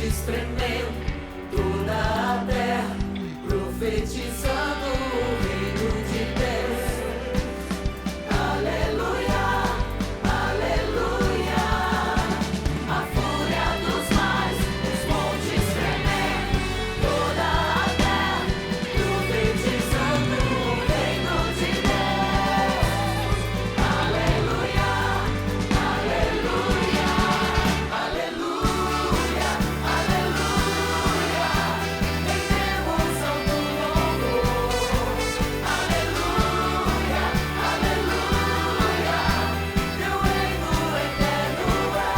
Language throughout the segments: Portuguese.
montes tremendo, toda a terra profetizando o reino de Deus. Aleluia, aleluia. A fúria dos mares, os montes tremendo, toda a terra profetizando o reino de Deus. Aleluia, aleluia, aleluia, aleluia. Rendemos ao teu louvor. Aleluia, aleluia. Teu reino eterno é.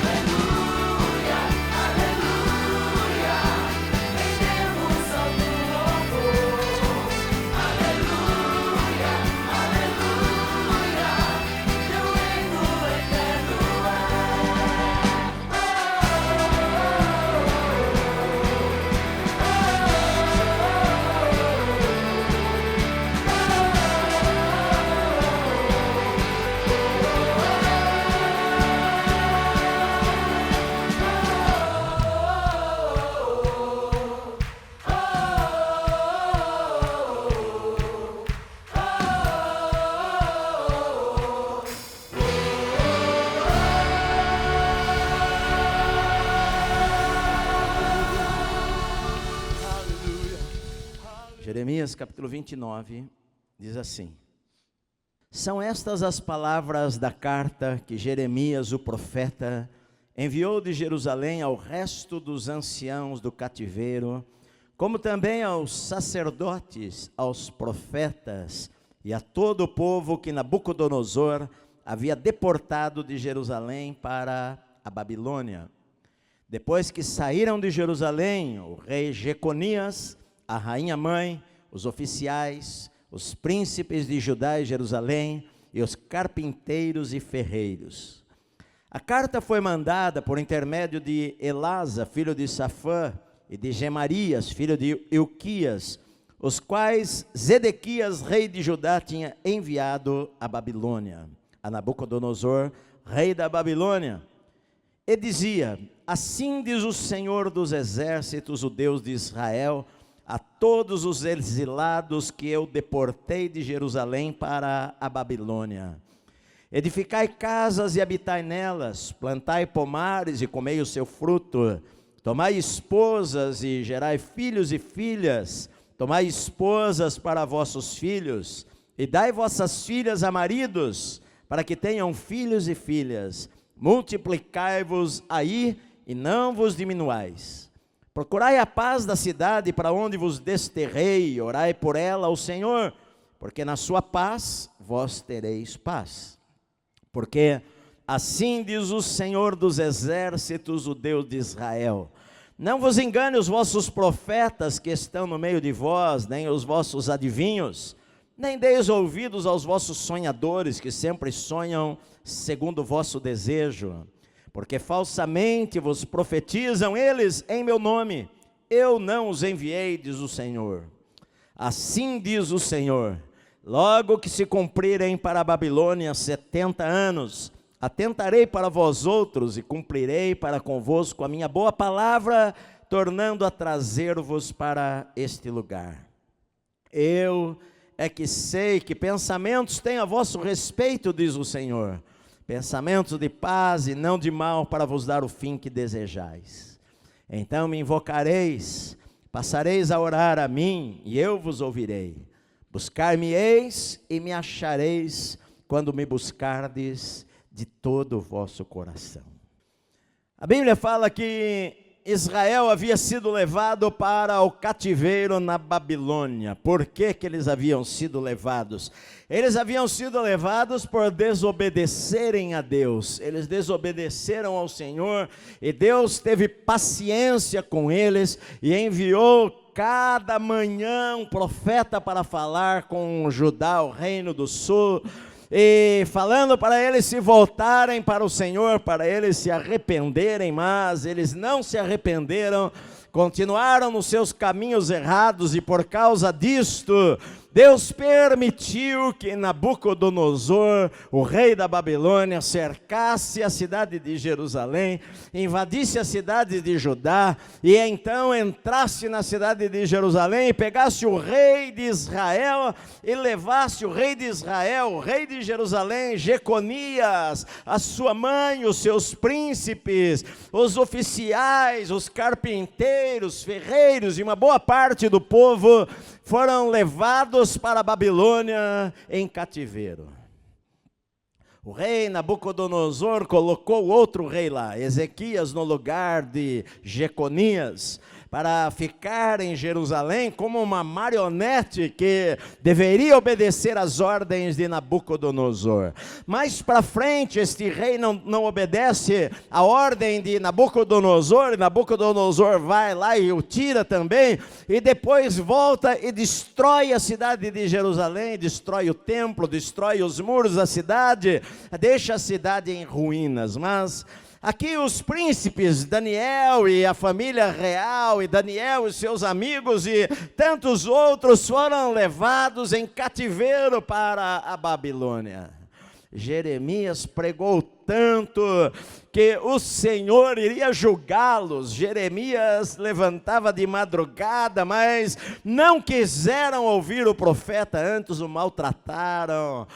Aleluia, aleluia. Rendemos ao teu louvor. Aleluia, aleluia. Teu reino eterno Jeremias capítulo 29 diz assim: são estas as palavras da carta que Jeremias o profeta enviou de Jerusalém ao resto dos anciãos do cativeiro, como também aos sacerdotes, aos profetas e a todo o povo que Nabucodonosor havia deportado de Jerusalém para a Babilônia. Depois que saíram de Jerusalém, o rei Jeconias, a rainha mãe, os oficiais, os príncipes de Judá e Jerusalém e os carpinteiros e ferreiros. A carta foi mandada por intermédio de Elasa, filho de Safã, e de Gemarias, filho de Ilquias, os quais Zedequias, rei de Judá, tinha enviado à Babilônia, a Nabucodonosor, rei da Babilônia. E dizia: assim diz o Senhor dos exércitos, o Deus de Israel, a todos os exilados que eu deportei de Jerusalém para a Babilônia: edificai casas e habitai nelas, plantai pomares e comei o seu fruto, tomai esposas e gerai filhos e filhas, tomai esposas para vossos filhos, e dai vossas filhas a maridos, para que tenham filhos e filhas, multiplicai-vos aí e não vos diminuais. Procurai a paz da cidade para onde vos desterrei, orai por ela ao Senhor, porque na sua paz vós tereis paz. Porque assim diz o Senhor dos exércitos, o Deus de Israel: não vos engane os vossos profetas que estão no meio de vós, nem os vossos adivinhos, nem deis ouvidos aos vossos sonhadores que sempre sonham segundo o vosso desejo. Porque falsamente vos profetizam eles em meu nome, eu não os enviei, diz o Senhor. Assim diz o Senhor: logo que se cumprirem para a Babilônia 70 anos, atentarei para vós outros e cumprirei para convosco a minha boa palavra, tornando a trazer-vos para este lugar. Eu é que sei que pensamentos tenho a vosso respeito, diz o Senhor, pensamentos de paz e não de mal, para vos dar o fim que desejais. Então me invocareis, passareis a orar a mim, e eu vos ouvirei. Buscar-me-eis e me achareis, quando me buscardes de todo o vosso coração. A Bíblia fala que Israel havia sido levado para o cativeiro na Babilônia. Por que que eles haviam sido levados? Eles haviam sido levados por desobedecerem a Deus. Eles desobedeceram ao Senhor e Deus teve paciência com eles e enviou cada manhã um profeta para falar com Judá, o reino do sul, e falando para eles se voltarem para o Senhor, para eles se arrependerem, mas eles não se arrependeram, continuaram nos seus caminhos errados, e por causa disto, Deus permitiu que Nabucodonosor, o rei da Babilônia, cercasse a cidade de Jerusalém, invadisse a cidade de Judá, e então entrasse na cidade de Jerusalém e pegasse o rei de Israel e levasse o rei de Israel, o rei de Jerusalém, Jeconias, a sua mãe, os seus príncipes, os oficiais, os carpinteiros, ferreiros e uma boa parte do povo foram levados para a Babilônia em cativeiro. O rei Nabucodonosor colocou outro rei lá, Ezequias, no lugar de Jeconias, para ficar em Jerusalém como uma marionete que deveria obedecer às ordens de Nabucodonosor. Mais para frente, este rei não obedece à ordem de Nabucodonosor, e Nabucodonosor vai lá e o tira também, e depois volta e destrói a cidade de Jerusalém, destrói o templo, destrói os muros da cidade, deixa a cidade em ruínas. Mas aqui os príncipes, Daniel e a família real, e Daniel e seus amigos e tantos outros foram levados em cativeiro para a Babilônia. Jeremias pregou tanto que o Senhor iria julgá-los. Jeremias levantava de madrugada, mas não quiseram ouvir o profeta, antes o maltrataram,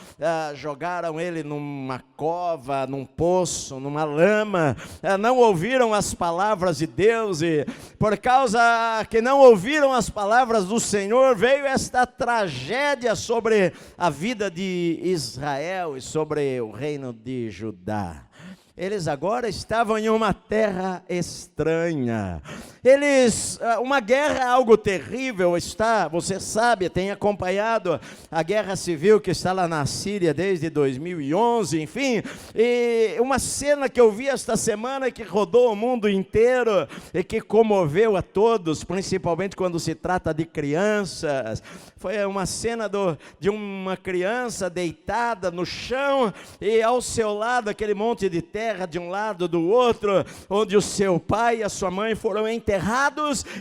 jogaram ele numa cova, num poço, numa lama, não ouviram as palavras de Deus, e por causa que não ouviram as palavras do Senhor, veio esta tragédia sobre a vida de Israel e sobre o reino de Judá. Eles agora estavam em uma terra estranha. Uma guerra é algo terrível, você sabe, tem acompanhado a guerra civil que está lá na Síria desde 2011, enfim, e uma cena que eu vi esta semana que rodou o mundo inteiro e que comoveu a todos, principalmente quando se trata de crianças. Foi uma cena de uma criança deitada no chão e ao seu lado aquele monte de terra de um lado do outro, onde o seu pai e a sua mãe foram enterrados,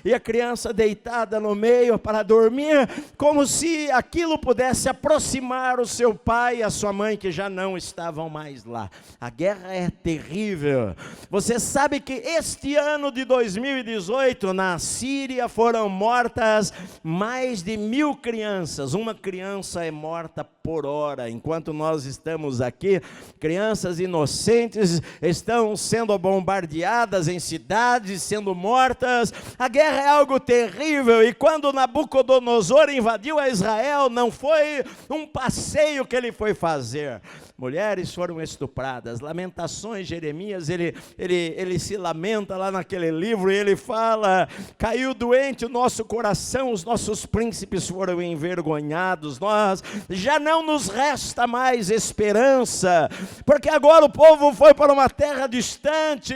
e a criança deitada no meio para dormir, como se aquilo pudesse aproximar o seu pai e a sua mãe, que já não estavam mais lá. A guerra é terrível. Você sabe que este ano de 2018, na Síria, foram mortas mais de 1000 crianças. Uma criança é morta por hora. Enquanto nós estamos aqui, crianças inocentes estão sendo bombardeadas em cidades, sendo mortas. A guerra é algo terrível, e quando Nabucodonosor invadiu a Israel, não foi um passeio que ele foi fazer. Mulheres foram estupradas. Lamentações, Jeremias, ele se lamenta lá naquele livro, e ele fala: caiu doente o nosso coração, os nossos príncipes foram envergonhados, nós já não nos resta mais esperança, porque agora o povo foi para uma terra distante,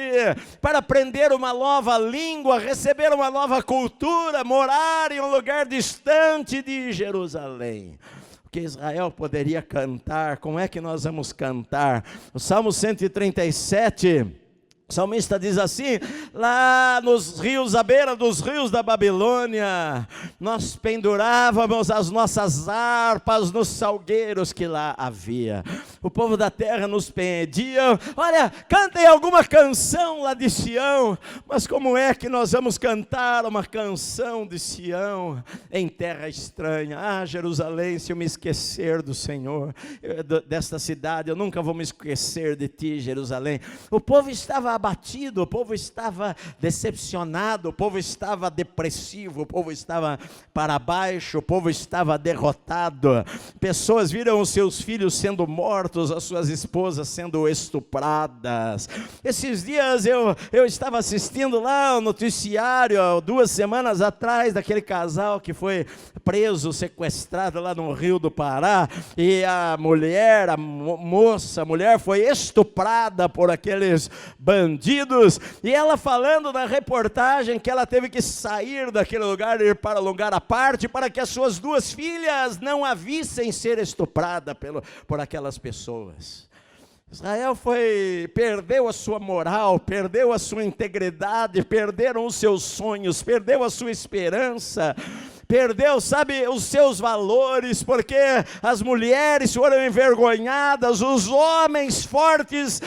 para aprender uma nova língua, receber uma nova cultura, morar em um lugar distante de Jerusalém. Que Israel poderia cantar, como é que nós vamos cantar? O Salmo 137, o salmista diz assim: lá nos rios, à beira dos rios da Babilônia, nós pendurávamos as nossas harpas nos salgueiros que lá havia. O povo da terra nos pedia: olha, cantem alguma canção lá de Sião. Mas como é que nós vamos cantar uma canção de Sião em terra estranha? Ah, Jerusalém, se eu me esquecer do Senhor, desta cidade, eu nunca vou me esquecer de ti, Jerusalém. O povo estava abatido, o povo estava decepcionado, o povo estava depressivo, o povo estava para baixo, o povo estava derrotado. Pessoas viram os seus filhos sendo mortos, as suas esposas sendo estupradas. Esses dias eu estava assistindo lá o noticiário, 2 semanas atrás, daquele casal que foi preso, sequestrado lá no Rio do Pará, e a mulher, a mulher foi estuprada por aqueles bandidos, e ela falando na reportagem que ela teve que sair daquele lugar, ir para um lugar à parte, para que as suas 2 filhas não a vissem ser estuprada por aquelas pessoas. Israel perdeu a sua moral, perdeu a sua integridade, perderam os seus sonhos, perdeu a sua esperança, perdeu, sabe, os seus valores, porque as mulheres foram envergonhadas, os homens fortes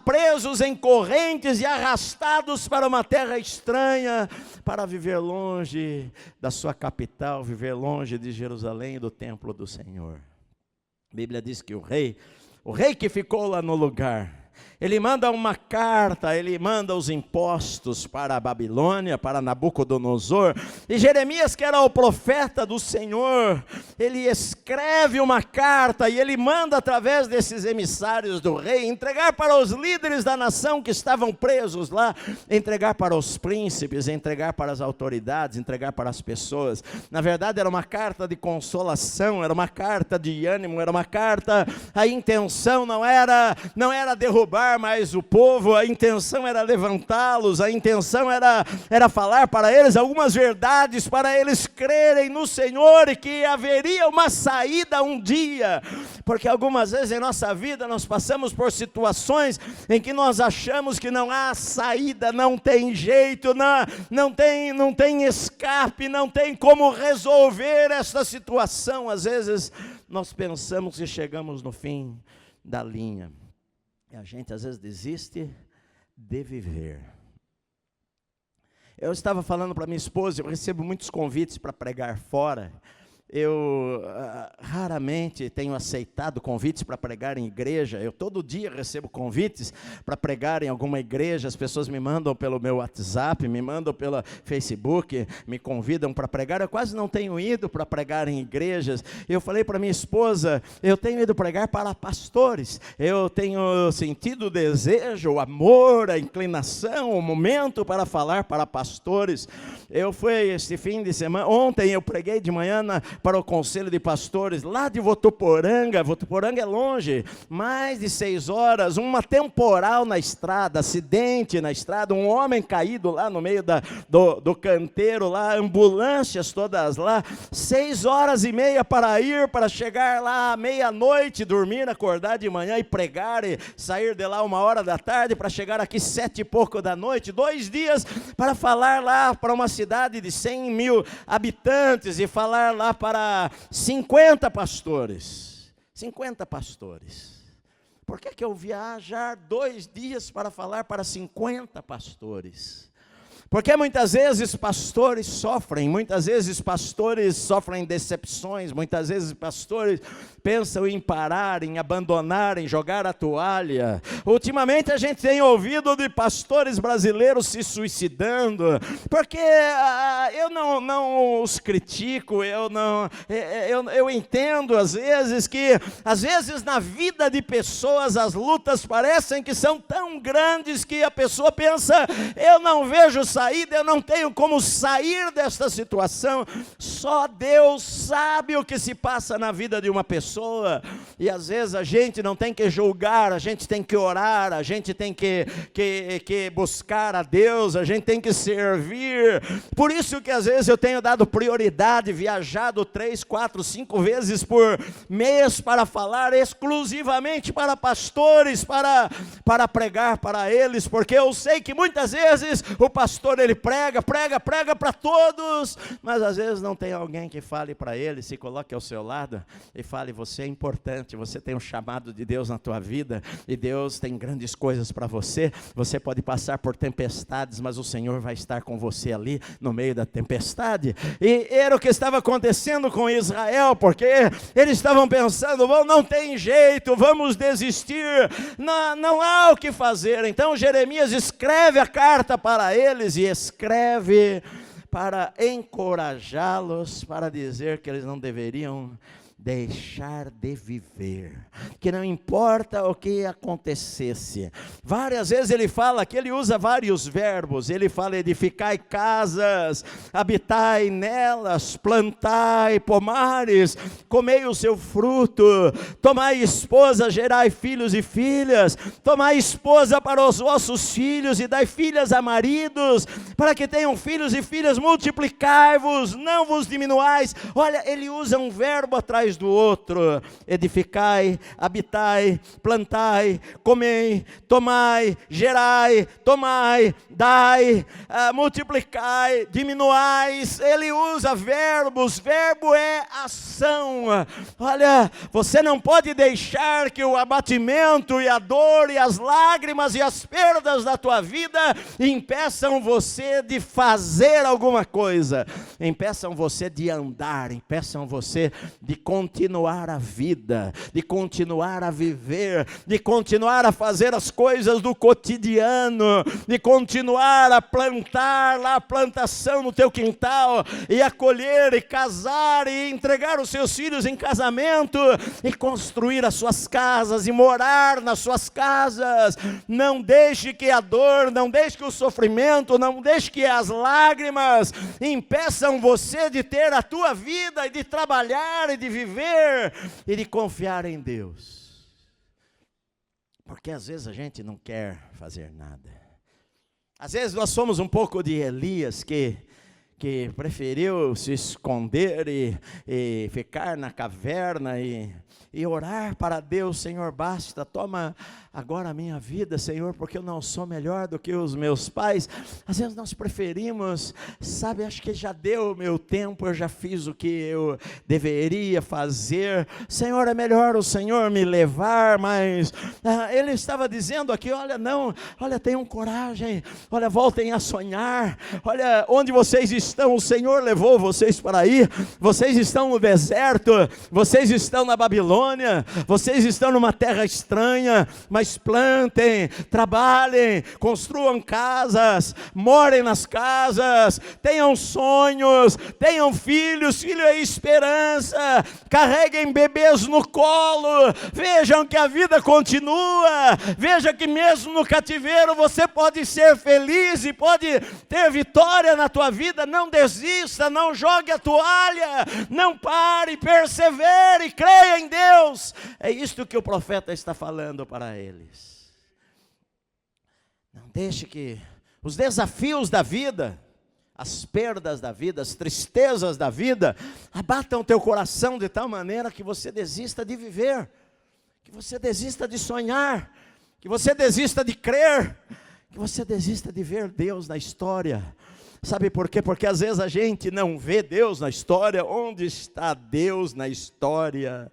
presos em correntes e arrastados para uma terra estranha, para viver longe da sua capital, viver longe de Jerusalém e do templo do Senhor. A Bíblia diz que o rei que ficou lá no lugar, ele manda uma carta, ele manda os impostos para a Babilônia, para Nabucodonosor, e Jeremias, que era o profeta do Senhor, ele escreve uma carta, e ele manda através desses emissários do rei, entregar para os líderes da nação que estavam presos lá, entregar para os príncipes, entregar para as autoridades, entregar para as pessoas. Na verdade era uma carta de consolação, era uma carta de ânimo, era uma carta, a intenção não era derrubar mais o povo, a intenção era levantá-los, a intenção era falar para eles algumas verdades, para eles crerem no Senhor e que haveria uma saída um dia, porque algumas vezes em nossa vida nós passamos por situações em que nós achamos que não há saída, não tem jeito, não tem escape, não tem como resolver essa situação. Às vezes nós pensamos que chegamos no fim da linha, e a gente às vezes desiste de viver. Eu estava falando para minha esposa, eu recebo muitos convites para pregar fora. Eu raramente tenho aceitado convites para pregar em igreja. Eu todo dia recebo convites para pregar em alguma igreja. As pessoas me mandam pelo meu WhatsApp, me mandam pelo Facebook, me convidam para pregar. Eu quase não tenho ido para pregar em igrejas. Eu falei para minha esposa, eu tenho ido pregar para pastores. Eu tenho sentido o desejo, o amor, a inclinação, o momento para falar para pastores. Eu fui este fim de semana, ontem eu preguei de manhã para o conselho de pastores lá de Votuporanga. Votuporanga é longe, mais de 6 horas, uma temporal na estrada, acidente na estrada, um homem caído lá no meio do canteiro, lá, ambulâncias todas lá, 6h30 para chegar lá à meia-noite, dormir, acordar de manhã e pregar, e sair de lá 1h da tarde, para chegar aqui 7 e pouco da noite, 2 dias para falar lá para uma cidade de 100 mil habitantes, e falar lá para 50 pastores. 50 pastores. Por que eu viajar 2 dias para falar para 50 pastores? Porque muitas vezes pastores sofrem decepções, muitas vezes pastores pensam em parar, em abandonar, em jogar a toalha. Ultimamente a gente tem ouvido de pastores brasileiros se suicidando, porque eu não os critico, eu entendo às vezes na vida de pessoas as lutas parecem que são tão grandes que a pessoa pensa, eu não vejo saída, eu não tenho como sair desta situação. Só Deus sabe o que se passa na vida de uma pessoa, e às vezes a gente não tem que julgar, a gente tem que orar, a gente tem que buscar a Deus, a gente tem que servir. Por isso que às vezes eu tenho dado prioridade, viajado 3, 4, 5 vezes por mês para falar exclusivamente para pastores, para pregar para eles, porque eu sei que muitas vezes o pastor ele prega para todos, mas às vezes não tem alguém que fale para ele, se coloque ao seu lado e fale, você é importante, você tem um chamado de Deus na tua vida, e Deus tem grandes coisas para você. Você pode passar por tempestades, mas o Senhor vai estar com você ali no meio da tempestade. E era o que estava acontecendo com Israel, porque eles estavam pensando, não tem jeito, vamos desistir, não há o que fazer. Então Jeremias escreve a carta para eles, e escreve para encorajá-los, para dizer que eles não deveriam deixar de viver, que não importa o que acontecesse. Várias vezes ele fala que ele usa vários verbos, ele fala edificai casas, habitai nelas, plantai pomares, comei o seu fruto, tomai esposa, gerai filhos e filhas, tomai esposa para os vossos filhos e dai filhas a maridos, para que tenham filhos e filhas, multiplicai-vos, não vos diminuais. Olha, ele usa um verbo atrás atrás do outro. Edificai, habitai, plantai, comei, tomai, gerai, tomai, dai, multiplicai, diminuais. Ele usa verbos, verbo é ação. Olha, você não pode deixar que o abatimento e a dor e as lágrimas e as perdas da tua vida impeçam você de fazer alguma coisa, impeçam você de andar, impeçam você de continuar a vida, de continuar a viver, de continuar a fazer as coisas do cotidiano, de continuar a plantar lá a plantação no teu quintal, e a colher, e casar, e entregar os seus filhos em casamento, e construir as suas casas, e morar nas suas casas. Não deixe que a dor, não deixe que o sofrimento, não deixe que as lágrimas impeçam você de ter a tua vida, e de trabalhar, e de viver, e de confiar em Deus. Porque às vezes a gente não quer fazer nada. Às vezes nós somos um pouco de Elias, que preferiu se esconder e ficar na caverna e orar para Deus: Senhor, basta, toma agora a minha vida, Senhor, porque eu não sou melhor do que os meus pais. Às vezes nós preferimos, sabe, acho que já deu o meu tempo, eu já fiz o que eu deveria fazer, Senhor, é melhor o Senhor me levar. Mas ele estava dizendo aqui: olha, não, olha, tenham coragem, olha, voltem a sonhar, olha, onde vocês estão, o Senhor levou vocês para aí, vocês estão no deserto, vocês estão na Babilônia, vocês estão numa terra estranha, mas plantem, trabalhem, construam casas, morem nas casas, tenham sonhos, tenham filhos, filho é esperança, carreguem bebês no colo, vejam que a vida continua, veja que mesmo no cativeiro você pode ser feliz e pode ter vitória na tua vida. Não desista, não jogue a toalha, não pare, persevere, creia em Deus. É isto que o profeta está falando para eles. Não deixe que os desafios da vida, as perdas da vida, as tristezas da vida abatam teu coração de tal maneira que você desista de viver, que você desista de sonhar, que você desista de crer, que você desista de ver Deus na história. Sabe por quê? Porque às vezes a gente não vê Deus na história. Onde está Deus na história?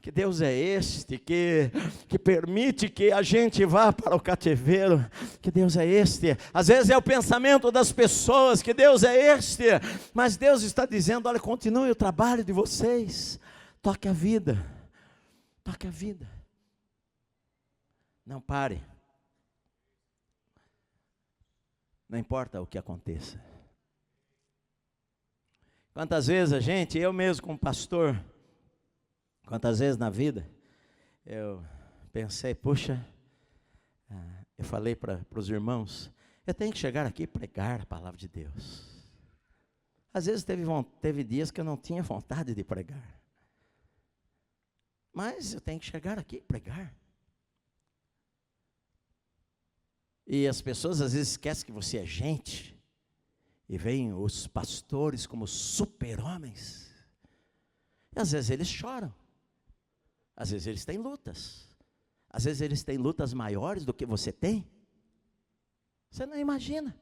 Que Deus é este que permite que a gente vá para o cativeiro? Que Deus é este? Às vezes é o pensamento das pessoas que Deus é este, mas Deus está dizendo: olha, continue o trabalho de vocês, toque a vida, toque a vida, não pare, não importa o que aconteça. Quantas vezes a gente, eu mesmo como pastor, quantas vezes na vida, eu pensei: puxa, eu falei para os irmãos, eu tenho que chegar aqui e pregar a palavra de Deus. Às vezes teve dias que eu não tinha vontade de pregar, mas eu tenho que chegar aqui e pregar. E as pessoas às vezes esquecem que você é gente, e veem os pastores como super-homens. E às vezes eles choram, às vezes eles têm lutas, às vezes eles têm lutas maiores do que você tem. Você não imagina.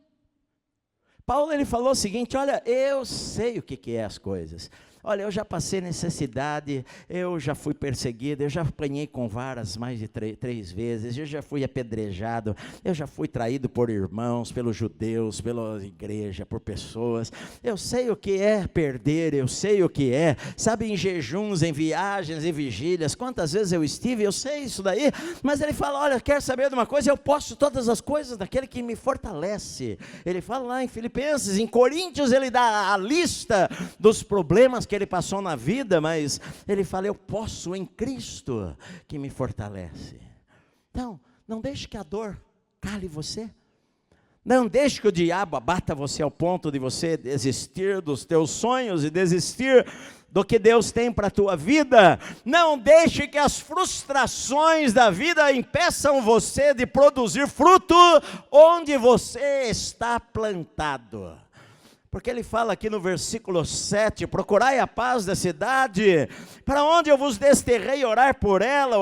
Paulo, ele falou o seguinte: olha, eu sei o que é as coisas. Olha, eu já passei necessidade, eu já fui perseguido, eu já apanhei com varas mais de três vezes, eu já fui apedrejado, eu já fui traído por irmãos, pelos judeus, pela igreja, por pessoas. Eu sei o que é perder, eu sei o que é, sabe, em jejuns, em viagens, em vigílias, quantas vezes eu estive, eu sei isso daí. Mas ele fala: olha, quer saber de uma coisa? Eu posso todas as coisas daquele que me fortalece. Ele fala lá em Filipenses, em Coríntios ele dá a lista dos problemas que ele passou na vida, mas ele fala: eu posso em Cristo que me fortalece. Então, não deixe que a dor cale você, não deixe que o diabo abata você ao ponto de você desistir dos teus sonhos e desistir do que Deus tem para a tua vida. Não deixe que as frustrações da vida impeçam você de produzir fruto onde você está plantado. Porque ele fala aqui no versículo 7, procurai a paz da cidade, para onde eu vos desterrei, orai por ela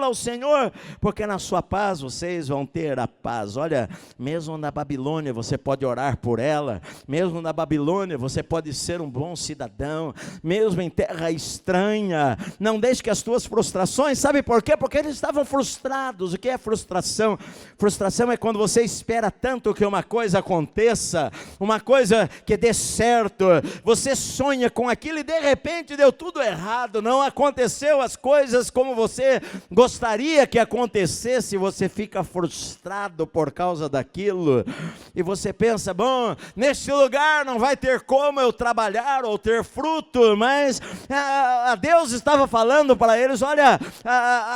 ao Senhor, porque na sua paz vocês vão ter a paz. Olha, mesmo na Babilônia você pode orar por ela, mesmo na Babilônia você pode ser um bom cidadão, mesmo em terra estranha, não deixe que as tuas frustrações, sabe por quê? Porque eles estavam frustrados. O que é frustração? Frustração é quando você espera tanto que uma coisa aconteça, uma coisa que dê certo, você sonha com aquilo e de repente deu tudo errado, não aconteceu as coisas como você gostaria que acontecesse, você fica frustrado por causa daquilo, e você pensa, bom, nesse lugar não vai ter como eu trabalhar ou ter fruto, mas Deus estava falando para eles, olha,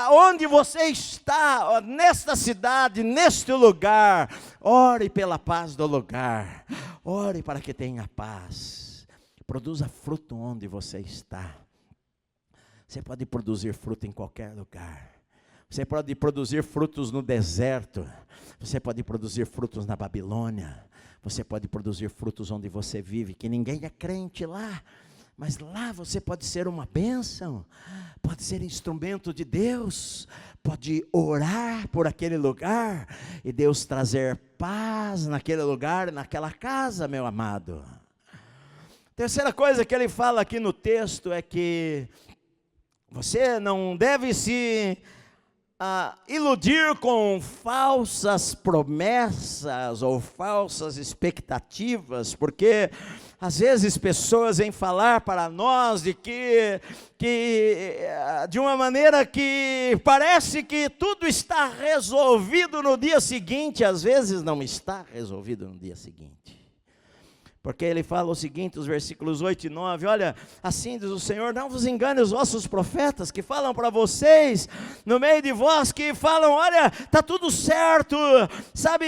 onde você está, nesta cidade, neste lugar, ore pela paz do lugar, ore para que tenha paz, produza fruto onde você está. Você pode produzir fruto em qualquer lugar, você pode produzir frutos no deserto, você pode produzir frutos na Babilônia, você pode produzir frutos onde você vive, que ninguém é crente lá, mas lá você pode ser uma bênção, pode ser instrumento de Deus, pode orar por aquele lugar, e Deus trazer paz naquele lugar, naquela casa, meu amado. Terceira coisa que ele fala aqui no texto é que você não deve se iludir com falsas promessas ou falsas expectativas, porque às vezes pessoas vêm falar para nós de que de uma maneira que parece que tudo está resolvido no dia seguinte, às vezes não está resolvido no dia seguinte. Porque ele fala o seguinte, os versículos 8 e 9, olha, assim diz o Senhor, não vos engane os vossos profetas, que falam para vocês, no meio de vós, que falam, olha, está tudo certo, sabe,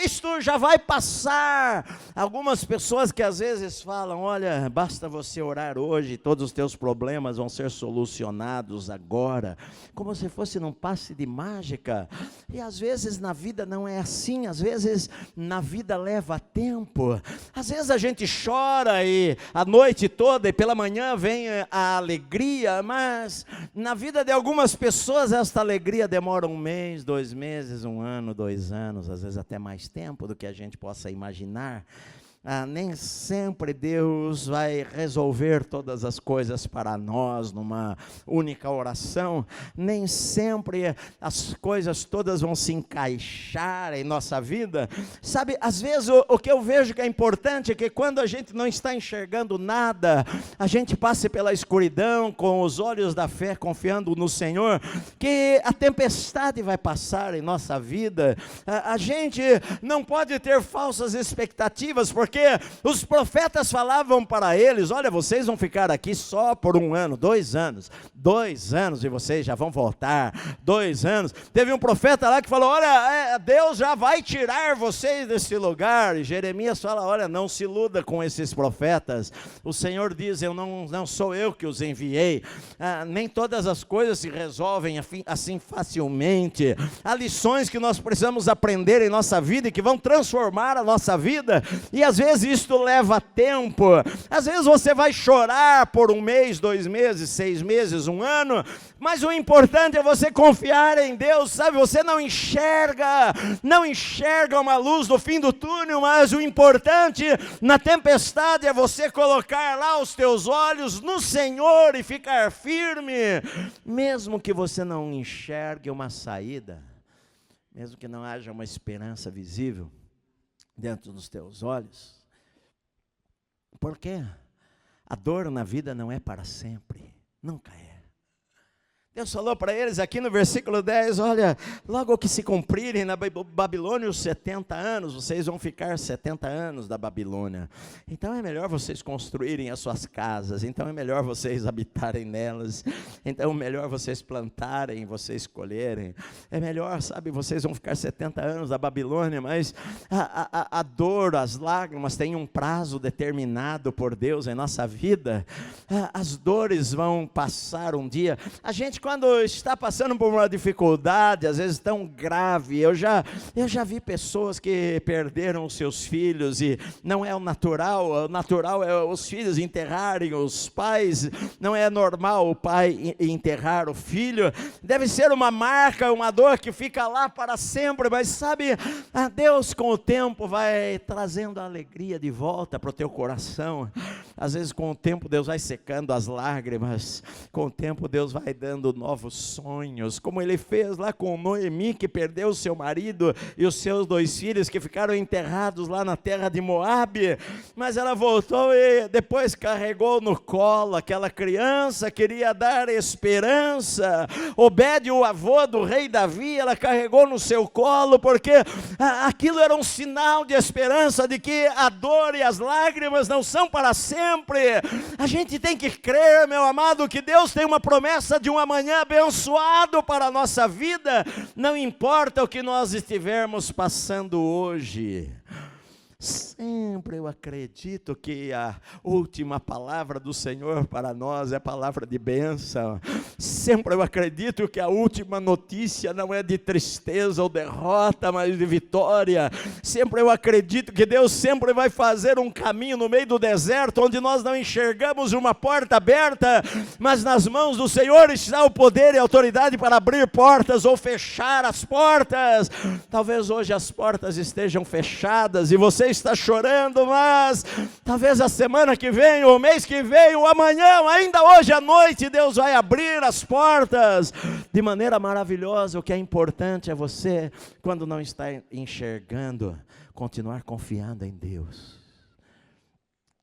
isto já vai passar. Algumas pessoas que às vezes falam, olha, basta você orar hoje, todos os teus problemas vão ser solucionados agora, como se fosse num passe de mágica, e às vezes na vida não é assim, às vezes na vida leva tempo, às vezes a gente chora e a noite toda e pela manhã vem a alegria, mas na vida de algumas pessoas esta alegria demora 1 mês, 2 meses, 1 ano, 2 anos, às vezes até mais tempo do que a gente possa imaginar. Nem sempre Deus vai resolver todas as coisas para nós numa única oração, nem sempre as coisas todas vão se encaixar em nossa vida, sabe, às vezes o que eu vejo que é importante é que quando a gente não está enxergando nada, a gente passe pela escuridão com os olhos da fé, confiando no Senhor, que a tempestade vai passar em nossa vida. A gente não pode ter falsas expectativas, porque os profetas falavam para eles, olha, vocês vão ficar aqui só por 1 ano, 2 anos, 2 anos e vocês já vão voltar, 2 anos, teve um profeta lá que falou, olha, Deus já vai tirar vocês desse lugar, e Jeremias fala, olha, não se iluda com esses profetas, o Senhor diz, não sou eu que os enviei, nem todas as coisas se resolvem assim facilmente, há lições que nós precisamos aprender em nossa vida e que vão transformar a nossa vida, e às vezes isto leva tempo, às vezes você vai chorar por 1 mês, 2 meses, 6 meses, 1 ano, mas o importante é você confiar em Deus, sabe, você não enxerga uma luz no fim do túnel, mas o importante na tempestade é você colocar lá os teus olhos no Senhor e ficar firme, mesmo que você não enxergue uma saída, mesmo que não haja uma esperança visível dentro dos teus olhos, porque a dor na vida não é para sempre, nunca é. Deus falou para eles aqui no versículo 10, olha, logo que se cumprirem na Babilônia os 70 anos, vocês vão ficar 70 anos da Babilônia, então é melhor vocês construírem as suas casas, então é melhor vocês habitarem nelas, então é melhor vocês plantarem, vocês colherem, é melhor, sabe, vocês vão ficar 70 anos da Babilônia, mas a dor, as lágrimas têm um prazo determinado por Deus em nossa vida, as dores vão passar um dia, a gente quando está passando por uma dificuldade, às vezes tão grave, eu já vi pessoas que perderam os seus filhos, e não é o natural é os filhos enterrarem os pais, não é normal o pai enterrar o filho, deve ser uma marca, uma dor que fica lá para sempre, mas sabe, Deus com o tempo vai trazendo a alegria de volta para o teu coração. Às vezes com o tempo Deus vai secando as lágrimas, com o tempo Deus vai dando novos sonhos, como Ele fez lá com Noemi, que perdeu o seu marido e os seus 2 filhos, que ficaram enterrados lá na terra de Moabe, mas ela voltou e depois carregou no colo aquela criança, queria dar esperança. Obed, o avô do rei Davi, ela carregou no seu colo, porque aquilo era um sinal de esperança, de que a dor e as lágrimas não são para sempre. A gente tem que crer, meu amado, que Deus tem uma promessa de um amanhã abençoado para a nossa vida, não importa o que nós estivermos passando hoje. Sempre eu acredito que a última palavra do Senhor para nós é palavra de bênção. Sempre eu acredito que a última notícia não é de tristeza ou derrota, mas de vitória. Sempre eu acredito que Deus sempre vai fazer um caminho no meio do deserto, onde nós não enxergamos uma porta aberta, mas nas mãos do Senhor está o poder e a autoridade para abrir portas ou fechar as portas. Talvez hoje as portas estejam fechadas e você está chorando, mas talvez a semana que vem, ou o mês que vem, ou amanhã, ou ainda hoje à noite, Deus vai abrir as portas de maneira maravilhosa. O que é importante é você, quando não está enxergando, continuar confiando em Deus,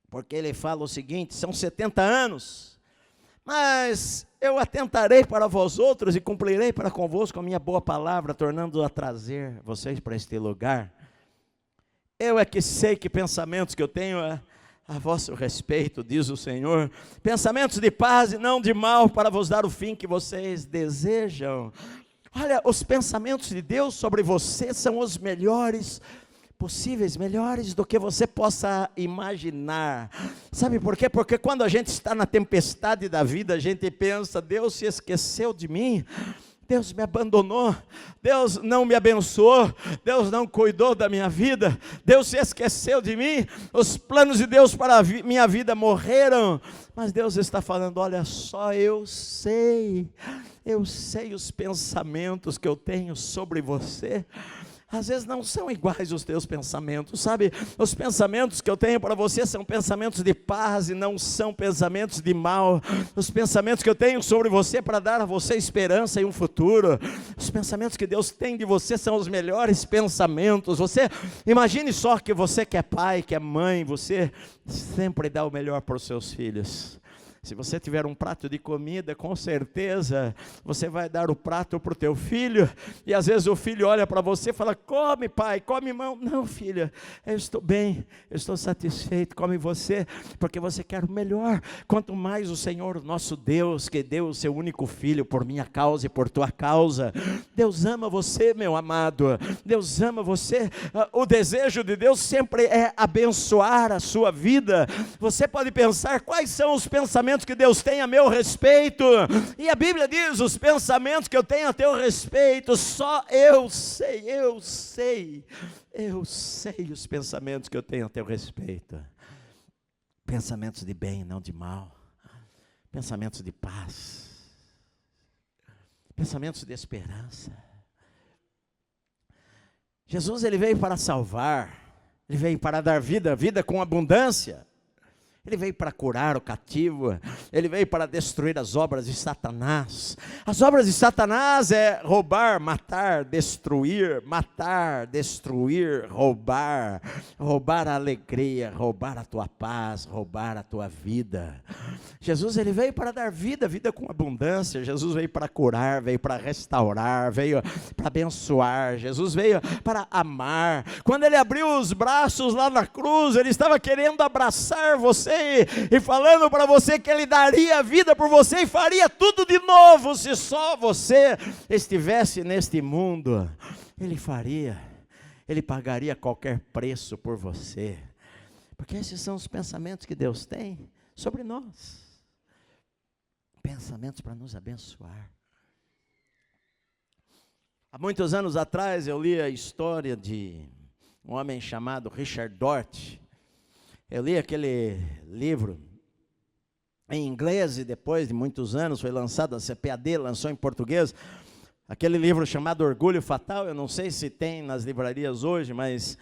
porque Ele fala o seguinte: são 70 anos, mas eu atentarei para vós outros e cumprirei para convosco a minha boa palavra, tornando-a trazer vocês para este lugar. Eu é que sei que pensamentos que eu tenho a vosso respeito, diz o Senhor, pensamentos de paz e não de mal, para vos dar o fim que vocês desejam. Olha, os pensamentos de Deus sobre você são os melhores possíveis, melhores do que você possa imaginar. Sabe por quê? Porque quando a gente está na tempestade da vida, a gente pensa: Deus se esqueceu de mim, Deus me abandonou, Deus não me abençoou, Deus não cuidou da minha vida, Deus se esqueceu de mim, os planos de Deus para a minha vida morreram. Mas Deus está falando: olha só, eu sei os pensamentos que eu tenho sobre você. Às vezes não são iguais os teus pensamentos, sabe? Os pensamentos que eu tenho para você são pensamentos de paz e não são pensamentos de mal. Os pensamentos que eu tenho sobre você para dar a você esperança e um futuro. Os pensamentos que Deus tem de você são os melhores pensamentos. Você imagine só que você que é pai, que é mãe, você sempre dá o melhor para os seus filhos. Se você tiver um prato de comida, com certeza você vai dar o prato para o teu filho, e às vezes o filho olha para você e fala: come pai, come irmão. Não, filha, eu estou bem, eu estou satisfeito, come você, porque você quer o melhor. Quanto mais o Senhor nosso Deus, que deu o seu único filho por minha causa e por tua causa. Deus ama você, meu amado, Deus ama você. O desejo de Deus sempre é abençoar a sua vida. Você pode pensar: quais são os pensamentos que Deus tem a meu respeito? E a Bíblia diz: os pensamentos que eu tenho a teu respeito, só eu sei os pensamentos que eu tenho a teu respeito. Pensamentos de bem, não de mal. Pensamentos de paz. Pensamentos de esperança. Jesus, Ele veio para salvar. Ele veio para dar vida, vida com abundância. Ele veio para curar o cativo, Ele veio para destruir as obras de Satanás. As obras de Satanás é roubar, matar, destruir, roubar a alegria, roubar a tua paz, roubar a tua vida. Jesus, Ele veio para dar vida, vida com abundância. Jesus veio para curar, veio para restaurar, veio para abençoar. Jesus veio para amar. Quando Ele abriu os braços lá na cruz, Ele estava querendo abraçar você e falando para você que Ele daria vida por você e faria tudo de novo. Se só você estivesse neste mundo, Ele faria, Ele pagaria qualquer preço por você, porque esses são os pensamentos que Deus tem sobre nós, pensamentos para nos abençoar. Há muitos anos atrás eu li a história de um homem chamado Richard Dort. Eu li aquele livro em inglês e depois de muitos anos foi lançado, a CPAD lançou em português, aquele livro chamado Orgulho Fatal. Eu não sei se tem nas livrarias hoje, mas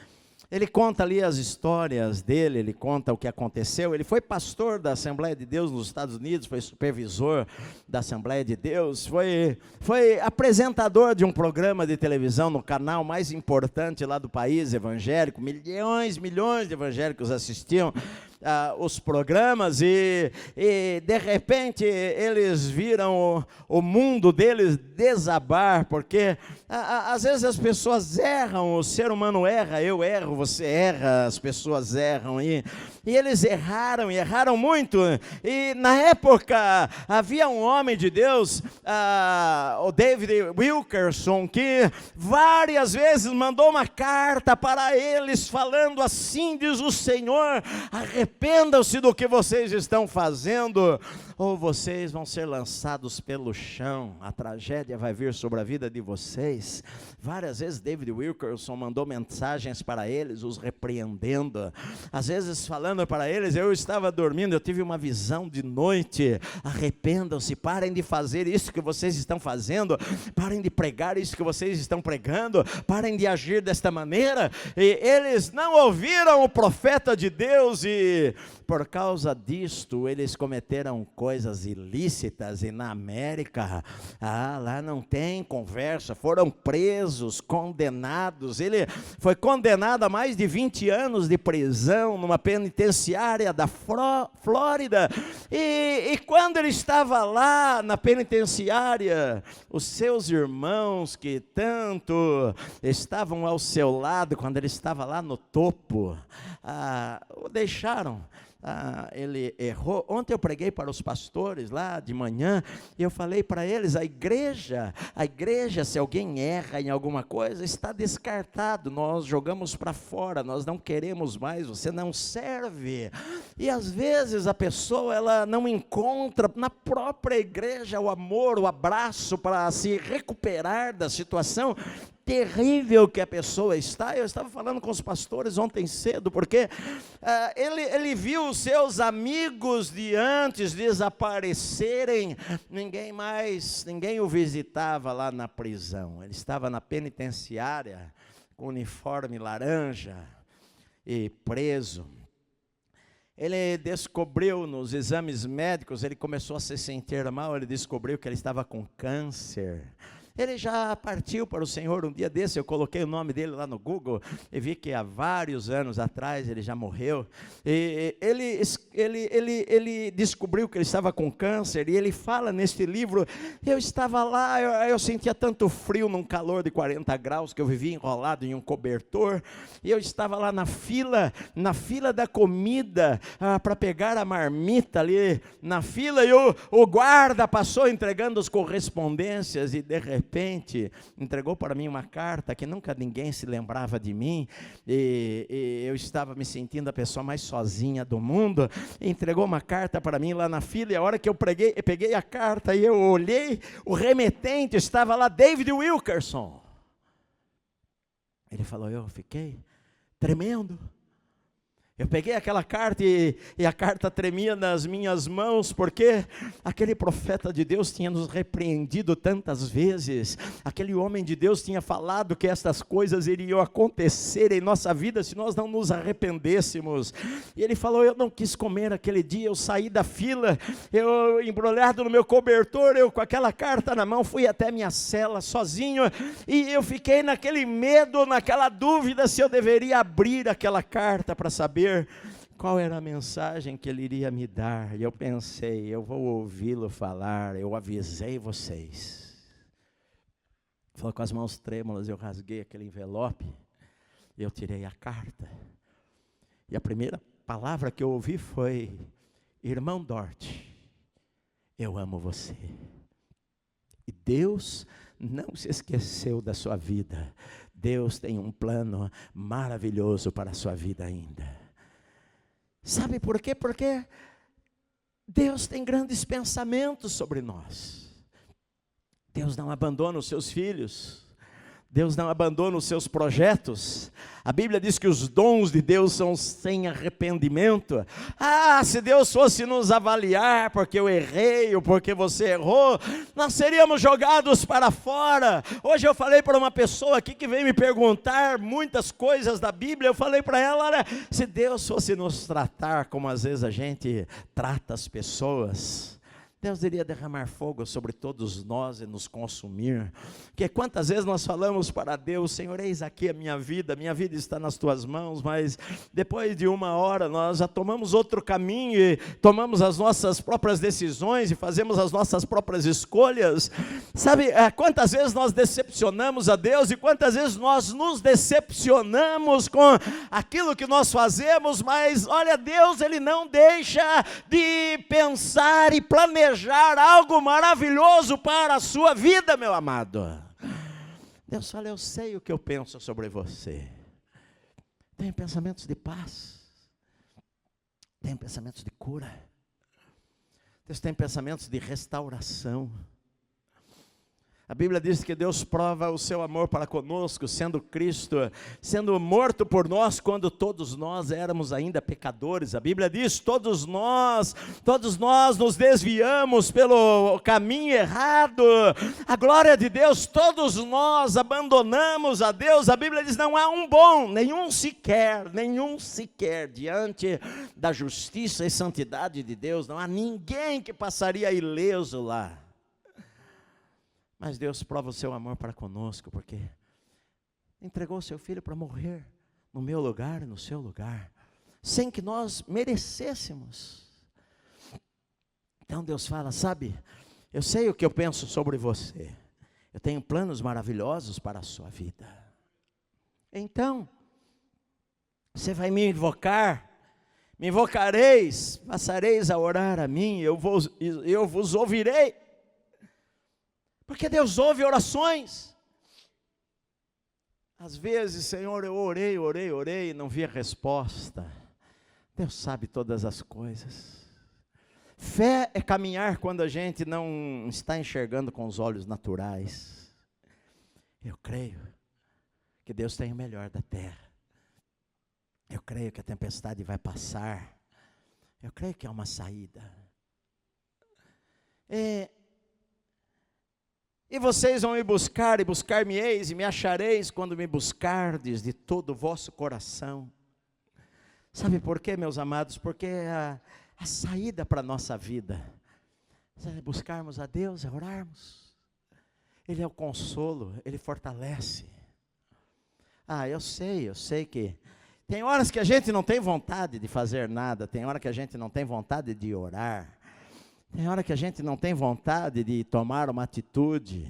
ele conta ali as histórias dele, ele conta o que aconteceu. Ele foi pastor da Assembleia de Deus nos Estados Unidos, foi supervisor da Assembleia de Deus, foi apresentador de um programa de televisão no canal mais importante lá do país, evangélico. Milhões de evangélicos assistiam os programas e de repente eles viram o mundo deles desabar, porque às vezes as pessoas erram, o ser humano erra, eu erro, você erra, as pessoas erram, e eles erraram muito. E na época havia um homem de Deus, o David Wilkerson, que várias vezes mandou uma carta para eles falando assim: diz o Senhor, arrependam-se do que vocês estão fazendo, ou vocês vão ser lançados pelo chão, a tragédia vai vir sobre a vida de vocês. Várias vezes David Wilkerson mandou mensagens para eles, os repreendendo, às vezes falando para eles: eu estava dormindo, eu tive uma visão de noite, arrependam-se, parem de fazer isso que vocês estão fazendo, parem de pregar isso que vocês estão pregando, parem de agir desta maneira. E eles não ouviram o profeta de Deus, e por causa disto eles cometeram coisas ilícitas. E na América, lá não tem conversa, foram presos, condenados. Ele foi condenado a mais de 20 anos de prisão numa penitenciária da Flórida, e quando ele estava lá na penitenciária, os seus irmãos que tanto estavam ao seu lado quando ele estava lá no topo, o deixaram. Ele errou. Ontem eu preguei para os pastores lá de manhã, e eu falei para eles: a igreja, se alguém erra em alguma coisa, está descartado, nós jogamos para fora, nós não queremos mais, você não serve. E às vezes a pessoa, ela não encontra na própria igreja o amor, o abraço para se recuperar da situação terrível que a pessoa está. Eu estava falando com os pastores ontem cedo, porque ele viu os seus amigos de antes desaparecerem, ninguém o visitava lá na prisão. Ele estava na penitenciária, com uniforme laranja e preso. Ele descobriu nos exames médicos, ele começou a se sentir mal, ele descobriu que ele estava com câncer. Ele já partiu para o Senhor um dia desse. Eu coloquei o nome dele lá no Google e vi que há vários anos atrás ele já morreu. E ele descobriu que ele estava com câncer, e ele fala neste livro: eu estava lá, eu sentia tanto frio num calor de 40 graus que eu vivia enrolado em um cobertor, e eu estava lá na fila da comida para pegar a marmita ali na fila, e o guarda passou entregando as correspondências, e de repente entregou para mim uma carta que nunca ninguém se lembrava de mim, e eu estava me sentindo a pessoa mais sozinha do mundo. Entregou uma carta para mim lá na fila, e a hora que eu peguei a carta e eu olhei, o remetente estava lá, David Wilkerson. Ele falou: eu fiquei tremendo. Eu peguei aquela carta e a carta tremia nas minhas mãos, porque aquele profeta de Deus tinha nos repreendido tantas vezes. Aquele homem de Deus tinha falado que estas coisas iriam acontecer em nossa vida se nós não nos arrependêssemos. E ele falou: eu não quis comer aquele dia, eu saí da fila, eu embrulhado no meu cobertor, eu com aquela carta na mão fui até minha cela sozinho, e eu fiquei naquele medo, naquela dúvida se eu deveria abrir aquela carta para saber qual era a mensagem que ele iria me dar. E eu pensei: eu vou ouvi-lo falar, eu avisei vocês. Falou com as mãos trêmulas, eu rasguei aquele envelope, eu tirei a carta, e a primeira palavra que eu ouvi foi: irmão Dort, eu amo você, e Deus não se esqueceu da sua vida. Deus tem um plano maravilhoso para a sua vida ainda. Sabe por quê? Porque Deus tem grandes pensamentos sobre nós. Deus não abandona os seus filhos. Deus não abandona os seus projetos. A Bíblia diz que os dons de Deus são sem arrependimento. Se Deus fosse nos avaliar porque eu errei ou porque você errou, nós seríamos jogados para fora. Hoje eu falei para uma pessoa aqui que veio me perguntar muitas coisas da Bíblia. Eu falei para ela, olha, se Deus fosse nos tratar como às vezes a gente trata as pessoas, Deus iria derramar fogo sobre todos nós e nos consumir. Porque quantas vezes nós falamos para Deus, Senhor, eis aqui a minha vida está nas tuas mãos, mas depois de uma hora nós já tomamos outro caminho e tomamos as nossas próprias decisões e fazemos as nossas próprias escolhas. Sabe, quantas vezes nós decepcionamos a Deus e quantas vezes nós nos decepcionamos com aquilo que nós fazemos, mas olha, Deus, Ele não deixa de pensar e planejar algo maravilhoso para a sua vida, meu amado. Deus fala, eu sei o que eu penso sobre você. Tenho pensamentos de paz, tenho pensamentos de cura, Deus tem pensamentos de restauração. A Bíblia diz que Deus prova o seu amor para conosco, sendo Cristo, sendo morto por nós, quando todos nós éramos ainda pecadores. A Bíblia diz, todos nós nos desviamos pelo caminho errado. A glória de Deus, todos nós abandonamos a Deus. A Bíblia diz, não há um bom, nenhum sequer, diante da justiça e santidade de Deus. Não há ninguém que passaria ileso lá. Mas Deus prova o seu amor para conosco, porque entregou o seu Filho para morrer no meu lugar, no seu lugar, sem que nós merecêssemos. Então Deus fala, sabe, eu sei o que eu penso sobre você, eu tenho planos maravilhosos para a sua vida. Então, você vai me invocar, me invocareis, passareis a orar a mim, eu vos ouvirei. Porque Deus ouve orações. Às vezes, Senhor, eu orei e não vi a resposta. Deus sabe todas as coisas. Fé é caminhar quando a gente não está enxergando com os olhos naturais. Eu creio que Deus tem o melhor da terra. Eu creio que a tempestade vai passar. Eu creio que há uma saída. E vocês vão me buscar, e buscar-me-eis, e me achareis, quando me buscardes de todo o vosso coração. Sabe por quê, meus amados? Porque a saída para a nossa vida é buscarmos a Deus, é orarmos. Ele é o consolo, Ele fortalece. Eu sei que tem horas que a gente não tem vontade de fazer nada, tem hora que a gente não tem vontade de orar. Tem hora que a gente não tem vontade de tomar uma atitude.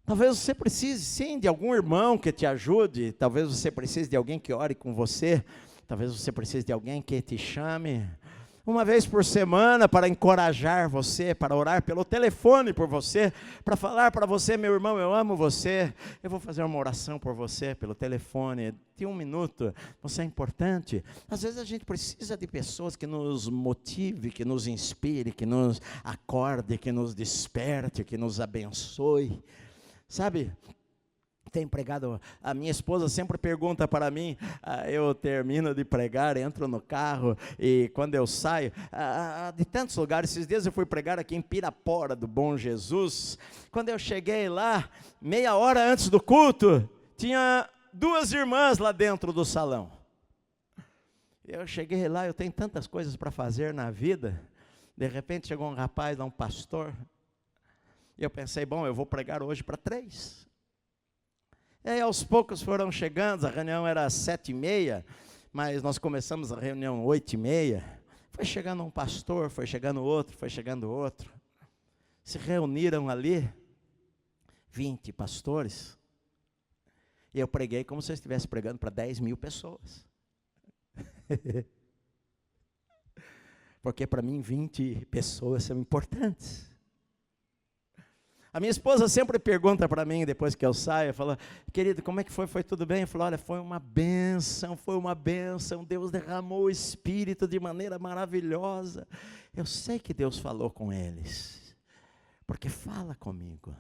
Talvez você precise sim de algum irmão que te ajude. Talvez você precise de alguém que ore com você. Talvez você precise de alguém que te chame uma vez por semana para encorajar você, para orar pelo telefone por você, para falar para você, meu irmão, eu amo você, eu vou fazer uma oração por você pelo telefone, de 1 minuto, você é importante. Às vezes a gente precisa de pessoas que nos motive, que nos inspire, que nos acorde, que nos desperte, que nos abençoe, sabe? Tenho pregado, a minha esposa sempre pergunta para mim, eu termino de pregar, entro no carro e quando eu saio, de tantos lugares, esses dias eu fui pregar aqui em Pirapora do Bom Jesus, quando eu cheguei lá, meia hora antes do culto, tinha 2 irmãs lá dentro do salão. Eu cheguei lá, eu tenho tantas coisas para fazer na vida, de repente chegou um rapaz, um pastor, e eu pensei, bom, eu vou pregar hoje para 3. E aí aos poucos foram chegando, a reunião era às 7h30, mas nós começamos a reunião 8h30, foi chegando um pastor, foi chegando outro, se reuniram ali, 20 pastores, e eu preguei como se eu estivesse pregando para 10.000 pessoas, porque para mim 20 pessoas são importantes. A minha esposa sempre pergunta para mim, depois que eu saio, fala, querido, como é que foi? Foi tudo bem? Eu falo, olha, foi uma bênção, Deus derramou o Espírito de maneira maravilhosa. Eu sei que Deus falou com eles, porque fala comigo.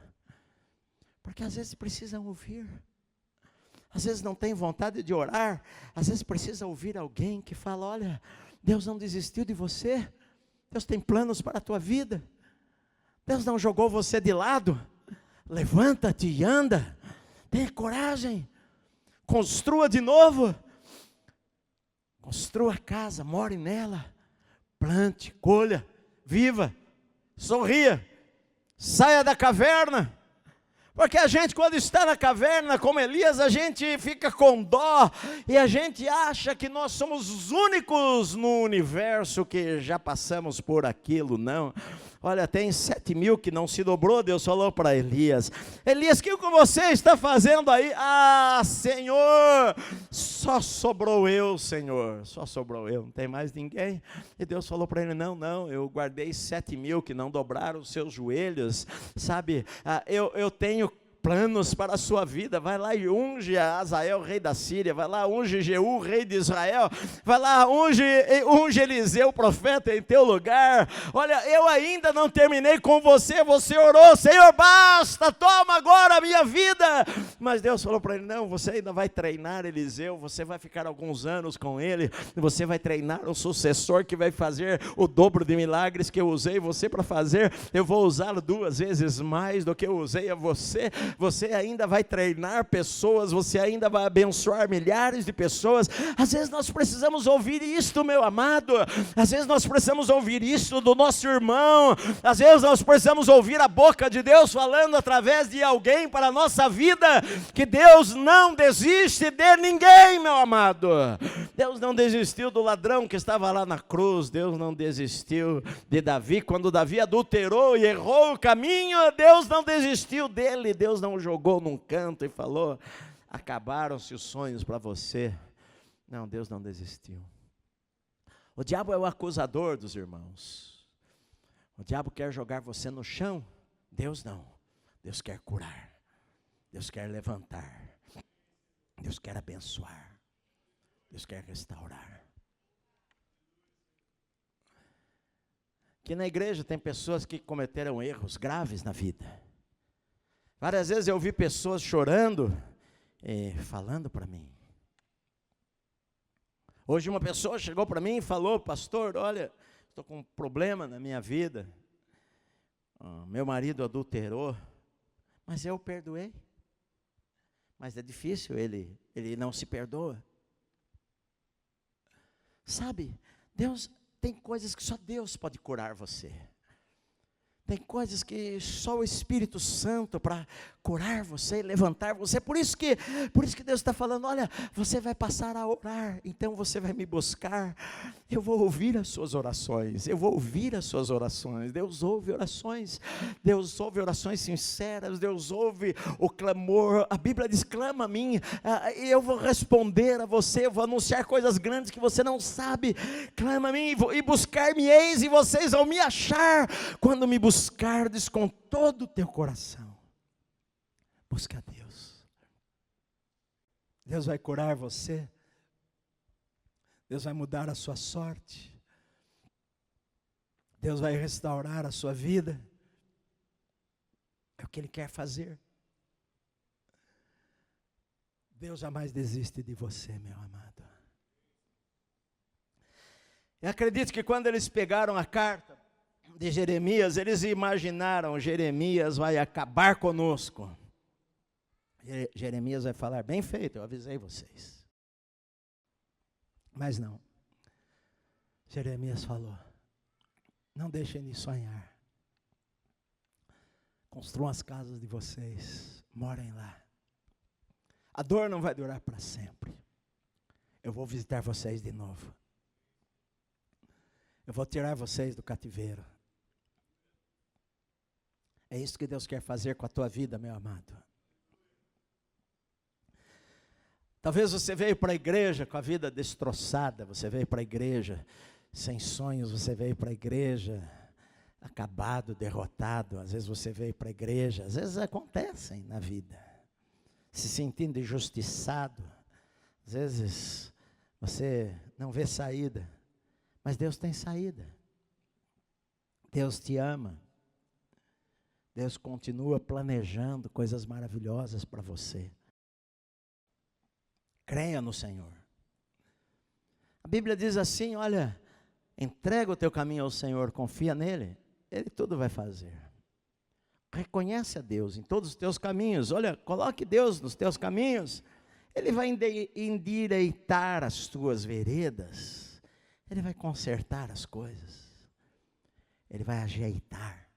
Porque às vezes precisam ouvir. Às vezes não tem vontade de orar, às vezes precisa ouvir alguém que fala: olha, Deus não desistiu de você, Deus tem planos para a tua vida, Deus não jogou você de lado, levanta-te e anda, tenha coragem, construa de novo, construa a casa, more nela, plante, colha, viva, sorria, saia da caverna. Porque a gente, quando está na caverna, como Elias, a gente fica com dó, e a gente acha que nós somos os únicos no universo que já passamos por aquilo. Não, olha, tem 7.000 que não se dobrou. Deus falou para Elias: Elias, o que você está fazendo aí? Ah, Senhor, só sobrou eu, Senhor, só sobrou eu, não tem mais ninguém. E Deus falou para ele: não, eu guardei 7.000 que não dobraram os seus joelhos, sabe, eu tenho planos para a sua vida. Vai lá e unge a Azael, rei da Síria, vai lá, unge Jeú, rei de Israel, vai lá, unge Eliseu, profeta, em teu lugar. Olha, eu ainda não terminei com você, você orou: Senhor, basta, toma agora a minha vida. Mas Deus falou para ele: não, você ainda vai treinar Eliseu, você vai ficar alguns anos com ele, você vai treinar um sucessor que vai fazer o dobro de milagres que eu usei você para fazer. Eu vou usá-lo 2 vezes mais do que eu usei a você. Você ainda vai treinar pessoas, você ainda vai abençoar milhares de pessoas. Às vezes nós precisamos ouvir isto, meu amado. Às vezes nós precisamos ouvir isso do nosso irmão. Às vezes nós precisamos ouvir a boca de Deus falando através de alguém para a nossa vida, que Deus não desiste de ninguém, meu amado. Deus não desistiu do ladrão que estava lá na cruz. Deus não desistiu de Davi, quando Davi adulterou e errou o caminho. Deus não desistiu dele. Deus não o jogou num canto e falou: acabaram-se os sonhos para você. Não, Deus não desistiu. O diabo é o acusador dos irmãos. O diabo quer jogar você no chão. Deus não. Deus quer curar. Deus quer levantar. Deus quer abençoar. Deus quer restaurar. Aqui na igreja tem pessoas que cometeram erros graves na vida. Várias vezes eu ouvi pessoas chorando e falando para mim. Hoje uma pessoa chegou para mim e falou: pastor, olha, estou com um problema na minha vida. Meu marido adulterou, mas eu o perdoei. Mas é difícil, ele não se perdoa. Sabe, Deus tem coisas que só Deus pode curar você. Tem coisas que só o Espírito Santo para curar você e levantar você. Por isso que Deus está falando: olha, você vai passar a orar, então você vai me buscar. Eu vou ouvir as suas orações, eu vou ouvir as suas orações. Deus ouve orações, Deus ouve orações sinceras, Deus ouve o clamor. A Bíblia diz: clama a mim, e eu vou responder a você, eu vou anunciar coisas grandes que você não sabe. Clama a mim e buscar-me-eis, e vocês vão me achar, quando me buscardes com todo o teu coração. Busca a Deus. Deus vai curar você. Deus vai mudar a sua sorte. Deus vai restaurar a sua vida. É o que Ele quer fazer. Deus jamais desiste de você, meu amado. Eu acredito que quando eles pegaram a carta de Jeremias, eles imaginaram: Jeremias vai acabar conosco. Jeremias vai falar: bem feito, eu avisei vocês. Mas não. Jeremias falou: não deixem de sonhar. Construam as casas de vocês, morem lá. A dor não vai durar para sempre. Eu vou visitar vocês de novo. Eu vou tirar vocês do cativeiro. É isso que Deus quer fazer com a tua vida, meu amado. Talvez você veio para a igreja com a vida destroçada, você veio para a igreja sem sonhos, você veio para a igreja acabado, derrotado. Às vezes você veio para a igreja, às vezes acontecem na vida, se sentindo injustiçado. Às vezes você não vê saída, mas Deus tem saída. Deus te ama. Deus continua planejando coisas maravilhosas para você. Creia no Senhor. A Bíblia diz assim, olha, entrega o teu caminho ao Senhor, confia nele, Ele tudo vai fazer. Reconhece a Deus em todos os teus caminhos, olha, coloque Deus nos teus caminhos, Ele vai endireitar as tuas veredas, Ele vai consertar as coisas, Ele vai ajeitar.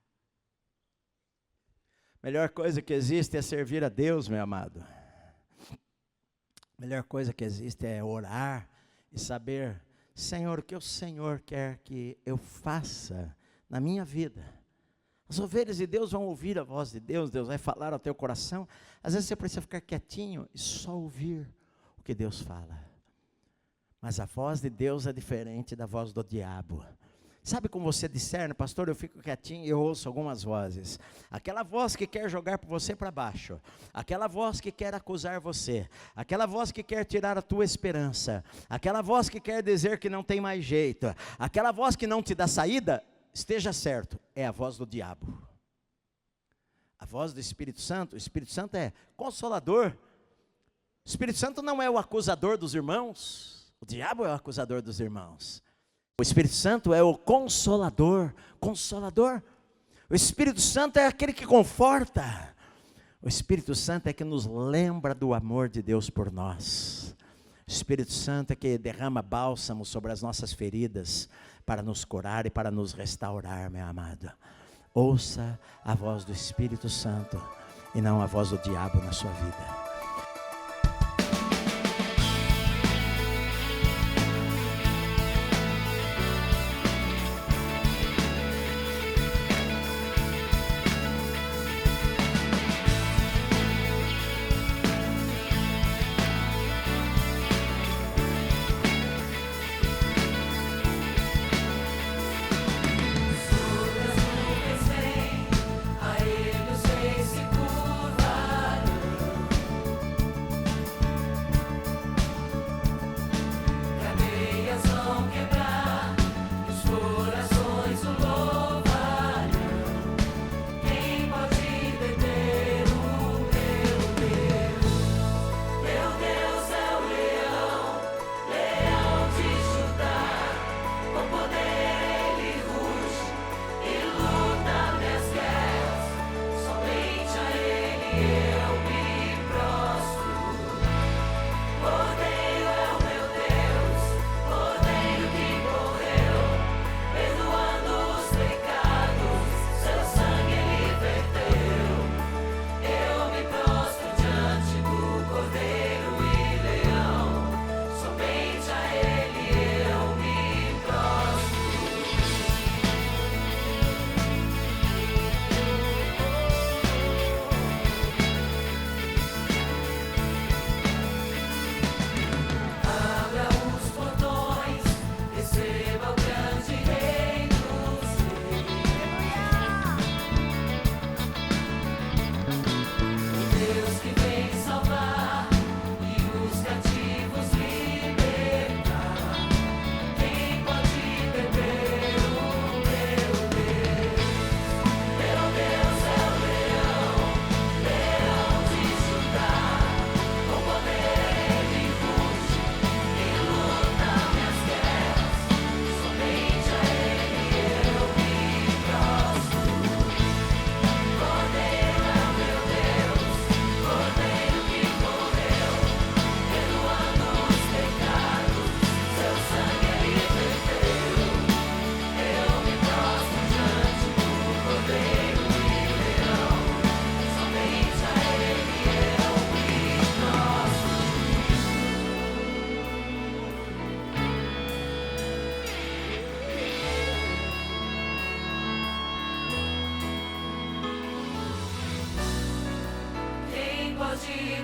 Melhor coisa que existe é servir a Deus, meu amado. Melhor coisa que existe é orar e saber, Senhor, o que o Senhor quer que eu faça na minha vida. As ovelhas de Deus vão ouvir a voz de Deus, Deus vai falar ao teu coração. Às vezes você precisa ficar quietinho e só ouvir o que Deus fala. Mas a voz de Deus é diferente da voz do diabo. Sabe como você discerne, pastor? Eu fico quietinho e eu ouço algumas vozes. Aquela voz que quer jogar você para baixo. Aquela voz que quer acusar você. Aquela voz que quer tirar a tua esperança. Aquela voz que quer dizer que não tem mais jeito. Aquela voz que não te dá saída, esteja certo, é a voz do diabo. A voz do Espírito Santo, o Espírito Santo é consolador. O Espírito Santo não é o acusador dos irmãos. O diabo é o acusador dos irmãos. O Espírito Santo é o consolador, consolador. O Espírito Santo é aquele que conforta. O Espírito Santo é que nos lembra do amor de Deus por nós. O Espírito Santo é que derrama bálsamo sobre as nossas feridas para nos curar e para nos restaurar, meu amado. Ouça a voz do Espírito Santo e não a voz do diabo na sua vida. A ele os reis se curvarão.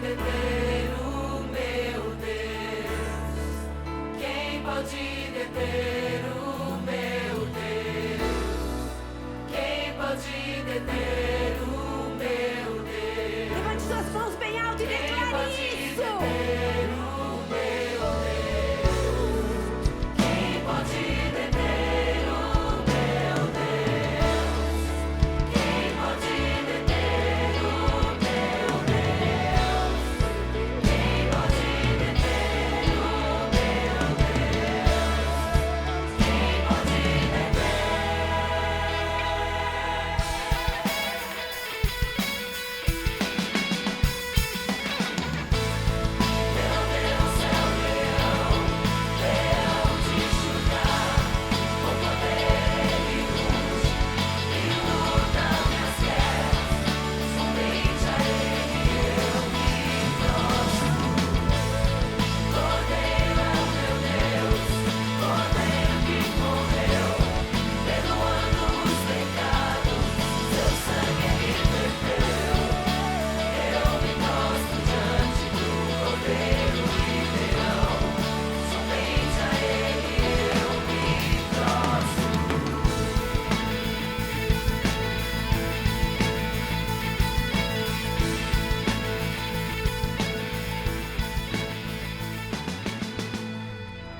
deter o meu Deus? Quem pode deter o meu Deus? Quem pode deter o meu Deus? Levante suas mãos bem alto e Quem declare pode isso. deter o meu Deus? Quem pode deter o meu Deus? Quem pode deter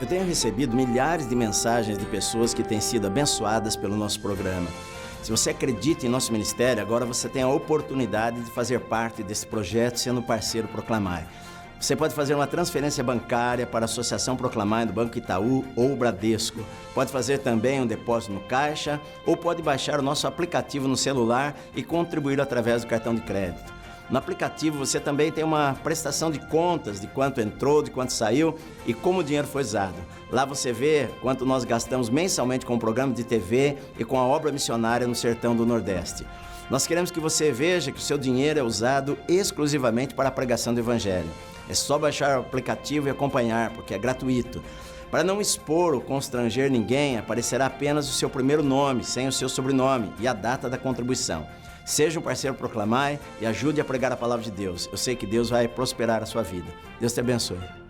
tenho recebido milhares de mensagens de pessoas que têm sido abençoadas pelo nosso programa. Se você acredita em nosso ministério, agora você tem a oportunidade de fazer parte desse projeto sendo parceiro Proclamar. Você pode fazer uma transferência bancária para a Associação Proclamar do Banco Itaú ou Bradesco. Pode fazer também um depósito no caixa ou pode baixar o nosso aplicativo no celular e contribuir através do cartão de crédito. No aplicativo você também tem uma prestação de contas de quanto entrou, de quanto saiu e como o dinheiro foi usado. Lá você vê quanto nós gastamos mensalmente com o programa de TV e com a obra missionária no Sertão do Nordeste. Nós queremos que você veja que o seu dinheiro é usado exclusivamente para a pregação do Evangelho. É só baixar o aplicativo e acompanhar, porque é gratuito. Para não expor ou constranger ninguém, aparecerá apenas o seu primeiro nome, sem o seu sobrenome e a data da contribuição. Seja um parceiro Proclamar e ajude a pregar a palavra de Deus. Eu sei que Deus vai prosperar a sua vida. Deus te abençoe.